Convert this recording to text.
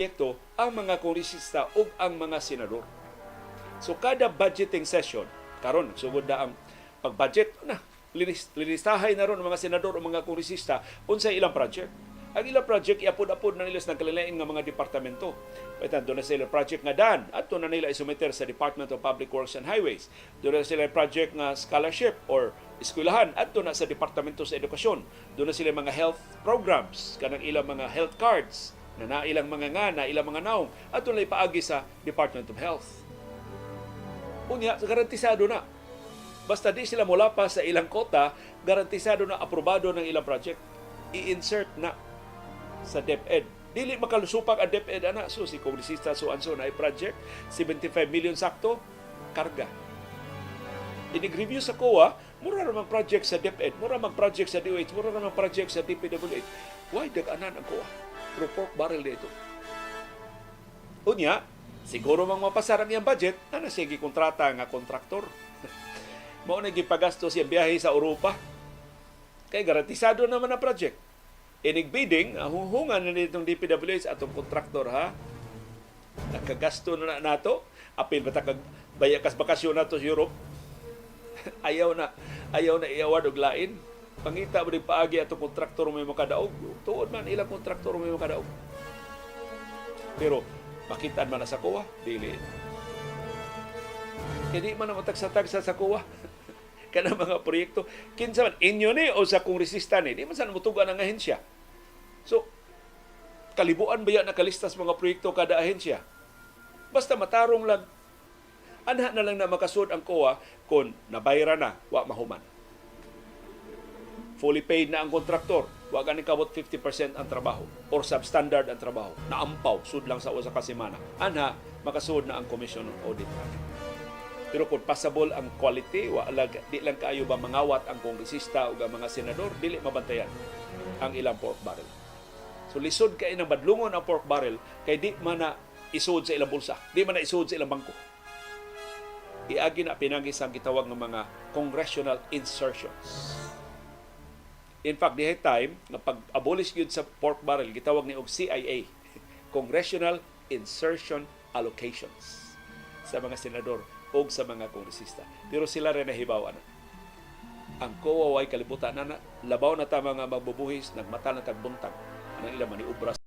proyekto ang mga kongresista o ang mga senador. So kada budgeting session, karon sugod na ang pag-budget na, linistahay na ron ang mga senador o mga kongresista unsay ilang project. Ang ilang project, iapod-apod na nila sa nagkalilain ng mga departamento. Paitan, doon na sila project nga daan at doon na nila isumiter sa Department of Public Works and Highways. Doon na sila project nga scholarship or eskwelahan at doon na sa Departamento sa Edukasyon. Doon na sila mga health programs, kanang ilang mga health cards, na nailang mga nga, nailang mga naong, at doon na ipaagi sa Department of Health. Unya, garantisado na. Basta di sila mula pa sa ilang kota, garantisado na aprobado ng ilang project. I-insert na sa DepEd. Dili makalusupag ang DepEd ana. So si kongresista so-anso na i-project 75 million sakto karga. Inig-review sa COA, mura ramang project sa DepEd, mura ramang project sa DOH, mura ramang project sa DPWH. Why dag-anan ang COA? Pero pork barrel dito. Unya, siguro mang mapasar ang iyang budget, na sige kontrata nga kontraktor. Mao na gipagastos siyang biyahe sa Europa. Kay garantisado naman ang project. Inig-bidding, hunghungan na nitong DPWH atong kontraktor ha. Nakagasto na nato. Apil ba bayakas bakasyon nato sa Europe. ayaw na iawad og lain. Pangita mo din paagi atong kontraktor may makadaog. Tuod man ilang kontraktor may makadaog. Pero makitaan man na sa COA, dili. Kaya di man na matagsa-tagsa sa COA. Kana mga proyekto, kinsa man inyo ni o sa kongresista ni, di man sana mutugan ang ahensya. So, kalibuan ba yan nakalistas mga proyekto kada ahensya? Basta matarong lang, anha na lang na makasud ang COA kung nabayra na, wa mahuman. Fully paid na ang kontraktor, wa ganing kabot 50% ang trabaho or substandard ang trabaho. Naampaw, sud lang sa usa ka semana. Anha, makasud na ang Commission on Audit. Pero kung passable ang quality, di lang kaayo ba mangawat ang kongresista o ang mga senador, dili mabantayan ang ilang pork barrel. So lisod kay nang badlungon ang pork barrel kay di man na isud sa ilang bulsa, di man na isud sa ilang bangko. Iagi na pinangis ang gitawag ng mga congressional insertions. In fact, dihay time na pag-abolish yun sa pork barrel, gitawag ni og CIA, Congressional Insertion Allocations, sa mga senador o sa mga kongresista. Pero sila rin nahibaw na. Ang COA way kalibutan na labaw na tama nga magbubuhis, nagmata ng tagbuntag. Anang ilang maniubra